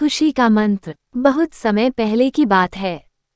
खुशी का मंत्र। बहुत समय पहले की बात है।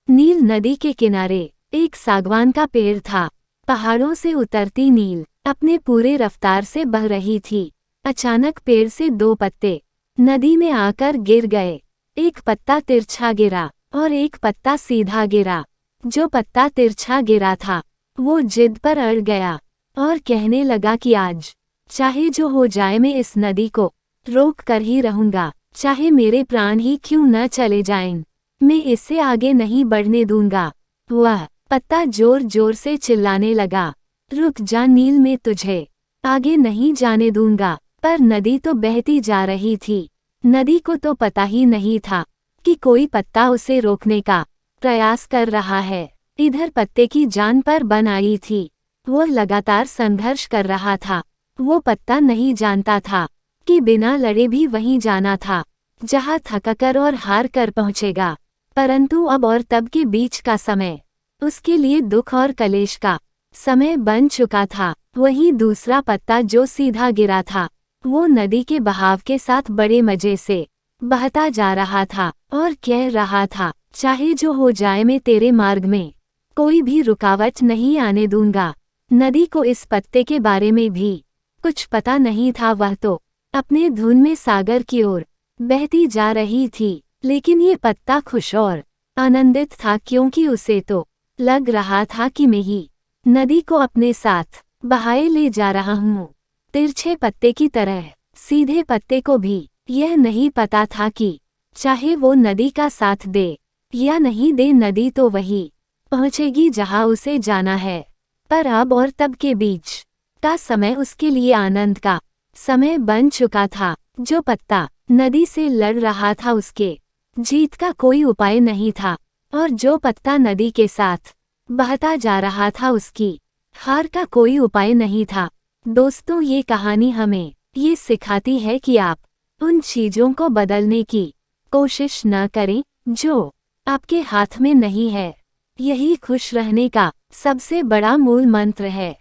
नील नदी के किनारे एक सागवान का पेड़ था। पहाड़ों से उतरती नील अपने पूरे रफ्तार से बह रही थी। अचानक पेड़ से दो पत्ते नदी में आकर गिर गए। एक पत्ता तिरछा गिरा और एक पत्ता सीधा गिरा। जो पत्ता तिरछा गिरा था वो जिद पर अड़ गया और कहने लगा कि आज चाहे जो हो जाए मैं इस नदी को रोक कर ही रहूंगा, चाहे मेरे प्राण ही क्यों न चले जाएं, मैं इससे आगे नहीं बढ़ने दूंगा। वह पत्ता जोर जोर से चिल्लाने लगा, रुक जा नील, मैं तुझे आगे नहीं जाने दूंगा। पर नदी तो बहती जा रही थी। नदी को तो पता ही नहीं था कि कोई पत्ता उसे रोकने का प्रयास कर रहा है। इधर पत्ते की जान पर बन आई थी। वो लगातार संघर्ष कर रहा था। वो पत्ता नहीं जानता था कि बिना लड़े भी वहीं जाना था जहां थककर और हार कर पहुंचेगा। परंतु अब और तब के बीच का समय उसके लिए दुख और कलेश का समय बन चुका था। वहीं दूसरा पत्ता जो सीधा गिरा था वो नदी के बहाव के साथ बड़े मजे से बहता जा रहा था और कह रहा था, चाहे जो हो जाए मैं तेरे मार्ग में कोई भी रुकावट नहीं आने दूंगा। नदी को इस पत्ते के बारे में भी कुछ पता नहीं था। वह तो अपने धुन में सागर की ओर बहती जा रही थी। लेकिन ये पत्ता खुश और आनंदित था क्योंकि उसे तो लग रहा था कि मैं ही नदी को अपने साथ बहाए ले जा रहा हूँ। तिरछे पत्ते की तरह सीधे पत्ते को भी यह नहीं पता था कि चाहे वो नदी का साथ दे या नहीं दे, नदी तो वही पहुँचेगी जहाँ उसे जाना है। पर अब और तब के बीच का समय उसके लिए आनंद का समय बन चुका था। जो पत्ता नदी से लड़ रहा था उसके जीत का कोई उपाय नहीं था और जो पत्ता नदी के साथ बहता जा रहा था उसकी हार का कोई उपाय नहीं था। दोस्तों, ये कहानी हमें ये सिखाती है कि आप उन चीजों को बदलने की कोशिश न करें जो आपके हाथ में नहीं है। यही खुश रहने का सबसे बड़ा मूल मंत्र है।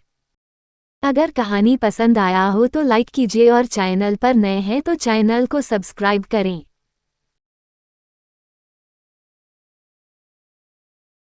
अगर कहानी पसंद आया हो तो लाइक कीजिए और चैनल पर नए हैं तो चैनल को सब्सक्राइब करें।